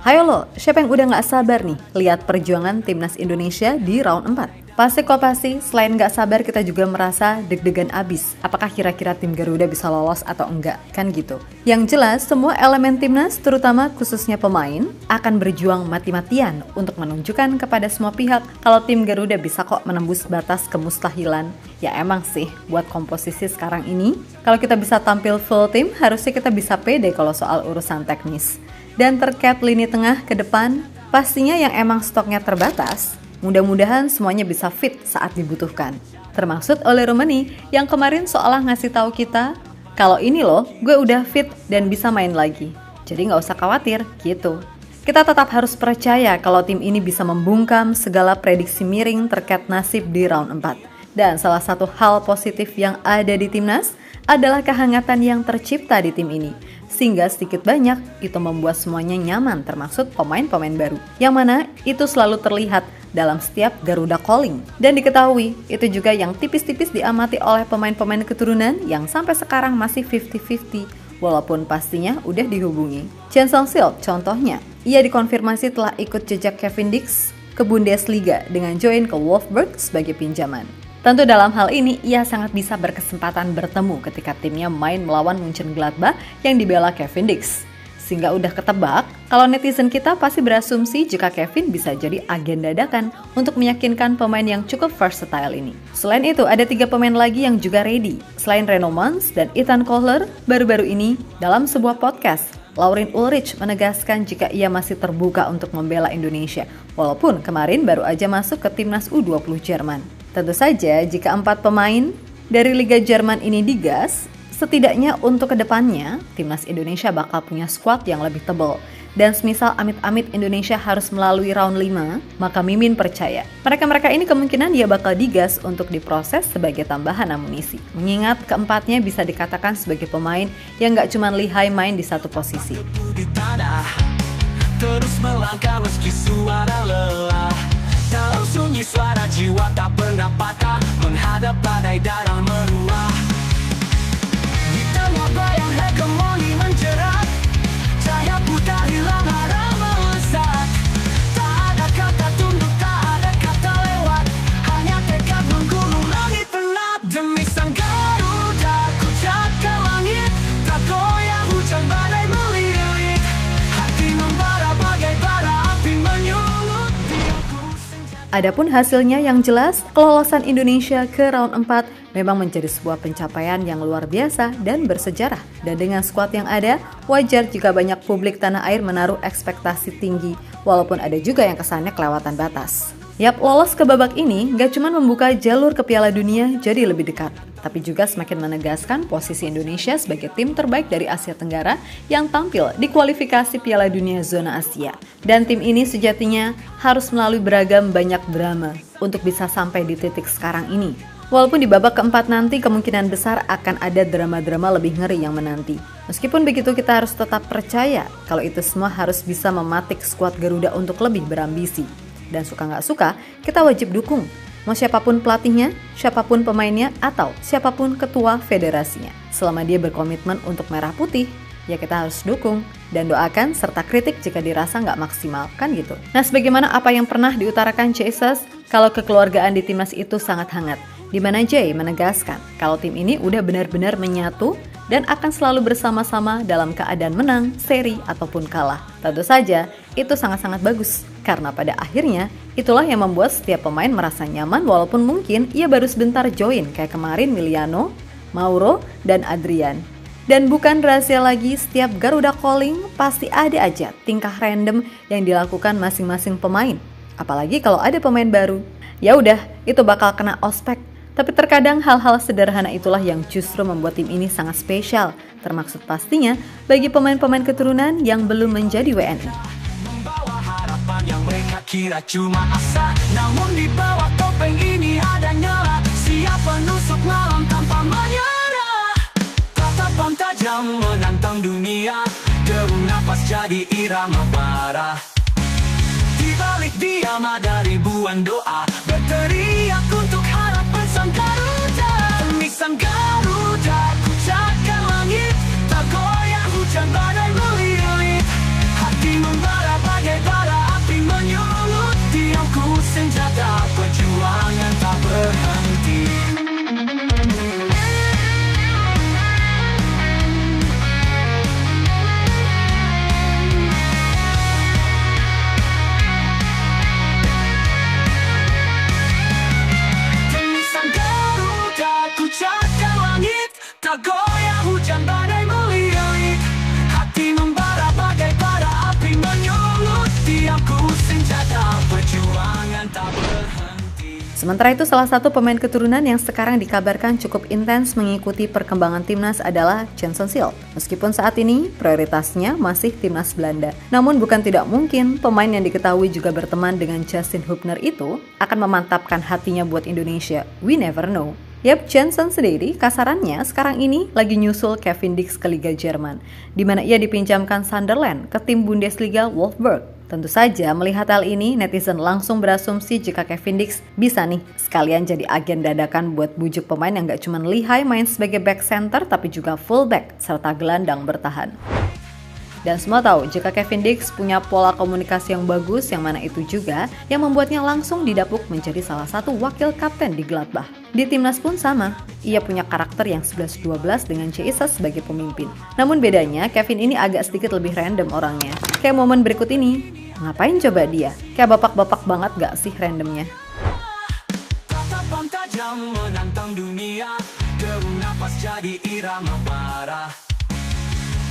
Hayo lo, siapa yang udah gak sabar nih lihat perjuangan timnas Indonesia di round 4? Pasti selain gak sabar kita juga merasa deg-degan abis. Apakah kira-kira tim Garuda bisa lolos atau enggak? Kan gitu. Yang jelas, semua elemen timnas, terutama khususnya pemain, akan berjuang mati-matian untuk menunjukkan kepada semua pihak kalau tim Garuda bisa kok menembus batas kemustahilan. Ya emang sih, buat komposisi sekarang ini, kalau kita bisa tampil full tim, harusnya kita bisa pede kalau soal urusan teknis. Dan terkait lini tengah ke depan, pastinya yang emang stoknya terbatas, mudah-mudahan semuanya bisa fit saat dibutuhkan. Termasuk oleh Romani yang kemarin seolah ngasih tahu kita, kalau ini loh, gue udah fit dan bisa main lagi. Jadi nggak usah khawatir, gitu. Kita tetap harus percaya kalau tim ini bisa membungkam segala prediksi miring terkait nasib di round 4. Dan salah satu hal positif yang ada di timnas adalah kehangatan yang tercipta di tim ini. Sehingga sedikit banyak itu membuat semuanya nyaman, termasuk pemain-pemain baru. Yang mana itu selalu terlihat dalam setiap Garuda Calling. Dan diketahui, itu juga yang tipis-tipis diamati oleh pemain-pemain keturunan yang sampai sekarang masih 50-50, walaupun pastinya udah dihubungi. Chen Song-sil contohnya, ia dikonfirmasi telah ikut jejak Kevin Dix ke Bundesliga dengan join ke Wolfsburg sebagai pinjaman. Tentu dalam hal ini, ia sangat bisa berkesempatan bertemu ketika timnya main melawan Mönchengladbach yang dibela Kevin Dix. Sehingga udah ketebak, kalau netizen kita pasti berasumsi jika Kevin bisa jadi agen dadakan untuk meyakinkan pemain yang cukup versatile ini. Selain itu, ada 3 pemain lagi yang juga ready. Selain Reno Mans dan Ethan Kohler, baru-baru ini dalam sebuah podcast, Laurin Ulrich menegaskan jika ia masih terbuka untuk membela Indonesia, walaupun kemarin baru aja masuk ke timnas U20 Jerman. Tentu saja jika 4 pemain dari Liga Jerman ini digas, setidaknya untuk kedepannya, timnas Indonesia bakal punya skuad yang lebih tebal. Dan semisal amit-amit Indonesia harus melalui round 5, maka Mimin percaya mereka-mereka ini kemungkinan dia bakal digas untuk diproses sebagai tambahan amunisi. Mengingat keempatnya bisa dikatakan sebagai pemain yang gak cuma lihai main di satu posisi. Terus melangkah meski suara lelah, dalam sunyi suara jiwa tak pernah patah, menghadap badai darah meruah. Di tengah bayang hegemoni menjerat, cahaya putih hilang arah melesat. Tak ada kata tunduk, tak ada kata lewat, hanya tekad menggulung langit gelap. Demi sang Garuda ku jaga langit, tak goyah hujan badai melilit. Hati membara bagai bara api menyulut. Adapun hasilnya yang jelas, kelolosan Indonesia ke round 4 memang menjadi sebuah pencapaian yang luar biasa dan bersejarah. Dan dengan skuad yang ada, wajar jika banyak publik tanah air menaruh ekspektasi tinggi, walaupun ada juga yang kesannya kelewatan batas. Yap, lolos ke babak ini gak cuma membuka jalur ke Piala Dunia jadi lebih dekat, tapi juga semakin menegaskan posisi Indonesia sebagai tim terbaik dari Asia Tenggara yang tampil di kualifikasi Piala Dunia zona Asia. Dan tim ini sejatinya harus melalui beragam banyak drama untuk bisa sampai di titik sekarang ini. Walaupun di babak keempat nanti kemungkinan besar akan ada drama-drama lebih ngeri yang menanti. Meskipun begitu kita harus tetap percaya kalau itu semua harus bisa mematik skuad Garuda untuk lebih berambisi. Dan suka nggak suka, kita wajib dukung. Mau siapapun pelatihnya, siapapun pemainnya, atau siapapun ketua federasinya. Selama dia berkomitmen untuk merah putih, ya kita harus dukung dan doakan serta kritik jika dirasa nggak maksimal, kan gitu. Nah, sebagaimana apa yang pernah diutarakan Jesus, kalau kekeluargaan di timnas itu sangat hangat. Di mana Jay menegaskan kalau tim ini udah benar-benar menyatu dan akan selalu bersama-sama dalam keadaan menang, seri, ataupun kalah. Tentu saja, itu sangat-sangat bagus. Karena pada akhirnya, itulah yang membuat setiap pemain merasa nyaman walaupun mungkin ia baru sebentar join kayak kemarin Miliano, Mauro, dan Adrian. Dan bukan rahasia lagi, setiap Garuda Calling pasti ada aja tingkah random yang dilakukan masing-masing pemain. Apalagi kalau ada pemain baru. Ya udah, itu bakal kena ospek. Tapi terkadang hal-hal sederhana itulah yang justru membuat tim ini sangat spesial, termaksud pastinya bagi pemain-pemain keturunan yang belum menjadi WNI. Membawa harapan yang mereka kira cuma asa, namun di bawah topeng ini ada nyala, siap penusuk malam tanpa menyerah. Tatapan tajam menantang dunia, deru napas jadi irama bara. Di balik diam ada ribuan doa, berteriak untuk harapan sang Garuda. Demi sang Garuda, ku jaga langit, tak goyah hujan badai melilit. Hati membara bagai tak goyah hujan badai melilit. Hati membara bagai bara api menyulut. Tiapku senjata perjuangan tak berhenti. Sementara itu, salah satu pemain keturunan yang sekarang dikabarkan cukup intens mengikuti perkembangan timnas adalah Jenson Seal. Meskipun saat ini prioritasnya masih timnas Belanda. Namun bukan tidak mungkin pemain yang diketahui juga berteman dengan Justin Hubner itu akan memantapkan hatinya buat Indonesia. We never know. Yap, Jenson sendiri kasarannya sekarang ini lagi nyusul Kevin Dix ke Liga Jerman, di mana ia dipinjamkan Sunderland ke tim Bundesliga Wolfsburg. Tentu saja melihat hal ini, netizen langsung berasumsi jika Kevin Dix bisa nih sekalian jadi agen dadakan buat bujuk pemain yang gak cuma lihai main sebagai back center tapi juga fullback serta gelandang bertahan. Dan semua tahu jika Kevin Dix punya pola komunikasi yang bagus, yang mana itu juga yang membuatnya langsung didapuk menjadi salah satu wakil kapten di Gladbach. Di timnas pun sama, ia punya karakter yang 11-12 dengan Chiesa sebagai pemimpin. Namun bedanya, Kevin ini agak sedikit lebih random orangnya. Kayak momen berikut ini, ngapain coba dia? Kayak bapak-bapak banget gak sih randomnya? Tatapan tajam menantang dunia, deru napas jadi irama bara.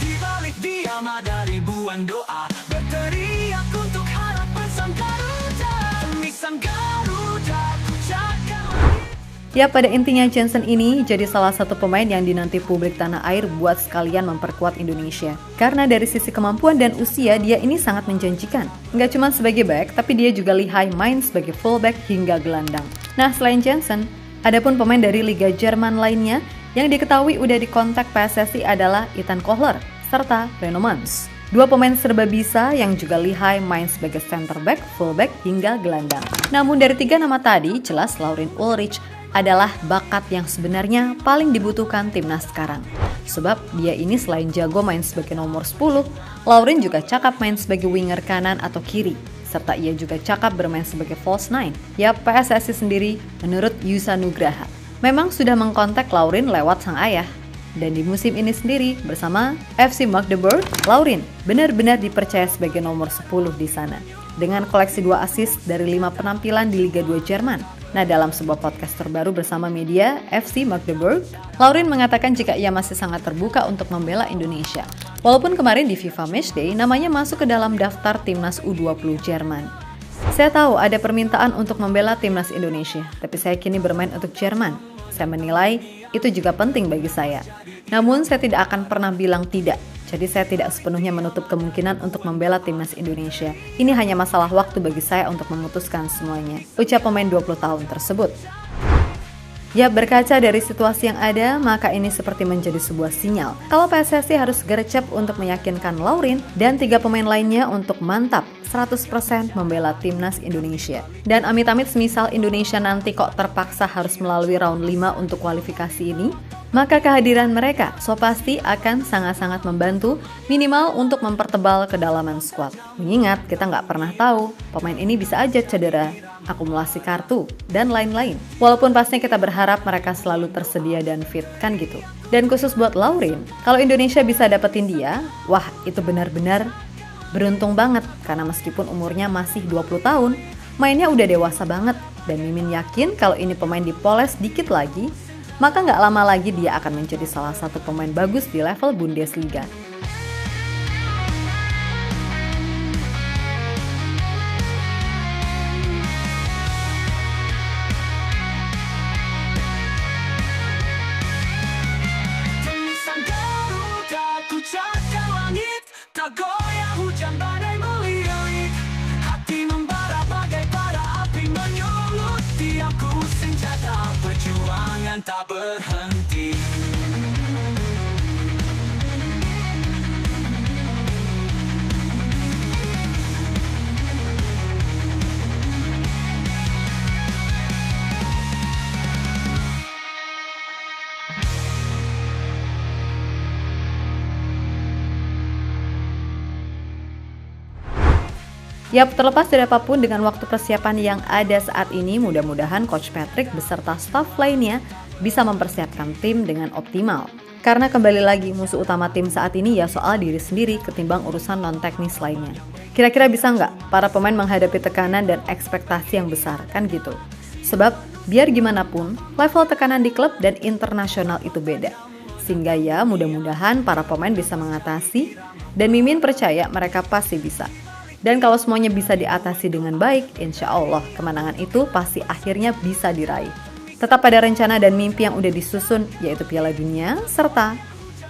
Di balik diam ada ribuan doa, berteriak untuk harapan sang Garuda. Demi sang Garuda, ku jaga. Ya, pada intinya Jenson ini jadi salah satu pemain yang dinanti publik tanah air buat sekalian memperkuat Indonesia. Karena dari sisi kemampuan dan usia dia ini sangat menjanjikan. Nggak cuma sebagai back, tapi dia juga lihai main sebagai fullback hingga gelandang. Nah, selain Jenson, ada pun pemain dari Liga Jerman lainnya yang diketahui udah dikontak PSSI adalah Ethan Kohler serta Reno Mans. Dua pemain serba bisa yang juga lihai main sebagai center back, fullback hingga gelandang. Namun dari tiga nama tadi, jelas Laurin Ulrich adalah bakat yang sebenarnya paling dibutuhkan timnas sekarang. Sebab dia ini selain jago main sebagai nomor 10, Laurin juga cakap main sebagai winger kanan atau kiri. Serta ia juga cakap bermain sebagai false nine. Ya, PSSI sendiri menurut Yusa Nugraha memang sudah mengkontak Laurin lewat sang ayah. Dan di musim ini sendiri bersama FC Magdeburg, Laurin benar-benar dipercaya sebagai nomor 10 di sana. Dengan koleksi 2 assist dari 5 penampilan di Liga 2 Jerman. Nah, dalam sebuah podcast terbaru bersama media FC Magdeburg, Laurin mengatakan jika ia masih sangat terbuka untuk membela Indonesia. Walaupun kemarin di FIFA Matchday namanya masuk ke dalam daftar timnas U20 Jerman. Saya tahu ada permintaan untuk membela timnas Indonesia, tapi saya kini bermain untuk Jerman. Saya menilai itu juga penting bagi saya. Namun saya tidak akan pernah bilang tidak. Jadi saya tidak sepenuhnya menutup kemungkinan untuk membela timnas Indonesia. Ini hanya masalah waktu bagi saya untuk memutuskan semuanya, ucap pemain 20 tahun tersebut. Ya, berkaca dari situasi yang ada, maka ini seperti menjadi sebuah sinyal kalau PSSI harus gercep untuk meyakinkan Laurin dan 3 pemain lainnya untuk mantap 100% membela timnas Indonesia. Dan amit-amit semisal Indonesia nanti kok terpaksa harus melalui round 5 untuk kualifikasi ini, maka kehadiran mereka so pasti akan sangat-sangat membantu minimal untuk mempertebal kedalaman skuad. Mengingat kita nggak pernah tahu, pemain ini bisa aja cedera, akumulasi kartu, dan lain-lain. Walaupun pastinya kita berharap mereka selalu tersedia dan fit, kan gitu. Dan khusus buat Laurin, kalau Indonesia bisa dapetin dia, wah itu benar-benar beruntung banget. Karena meskipun umurnya masih 20 tahun, mainnya udah dewasa banget. Dan Mimin yakin kalau ini pemain dipoles dikit lagi, maka nggak lama lagi dia akan menjadi salah satu pemain bagus di level Bundesliga. Demi sang Garuda, ku jaga langit, tak goyah hujan badai melilit. Hati membara bagai bara api menyulut. Tiapku senjata perjuangan tak berhenti. Yap, terlepas dari apapun dengan waktu persiapan yang ada saat ini, mudah-mudahan Coach Patrick beserta staf lainnya bisa mempersiapkan tim dengan optimal. Karena kembali lagi musuh utama tim saat ini ya soal diri sendiri ketimbang urusan non-teknis lainnya. Kira-kira bisa nggak para pemain menghadapi tekanan dan ekspektasi yang besar, kan gitu. Sebab biar gimana pun, level tekanan di klub dan internasional itu beda. Sehingga ya mudah-mudahan para pemain bisa mengatasi, dan Mimin percaya mereka pasti bisa. Dan kalau semuanya bisa diatasi dengan baik, insya Allah kemenangan itu pasti akhirnya bisa diraih. Tetap pada rencana dan mimpi yang udah disusun, yaitu Piala Dunia, serta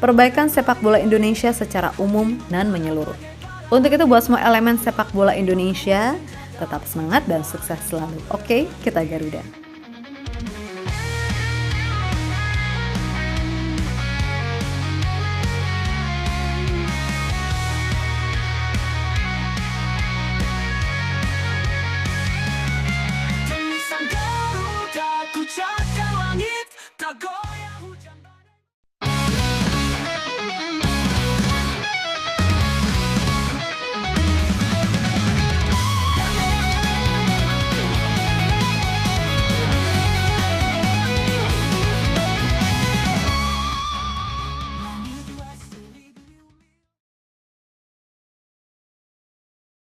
perbaikan sepak bola Indonesia secara umum dan menyeluruh. Untuk itu buat semua elemen sepak bola Indonesia, tetap semangat dan sukses selalu. Oke, kita Garuda.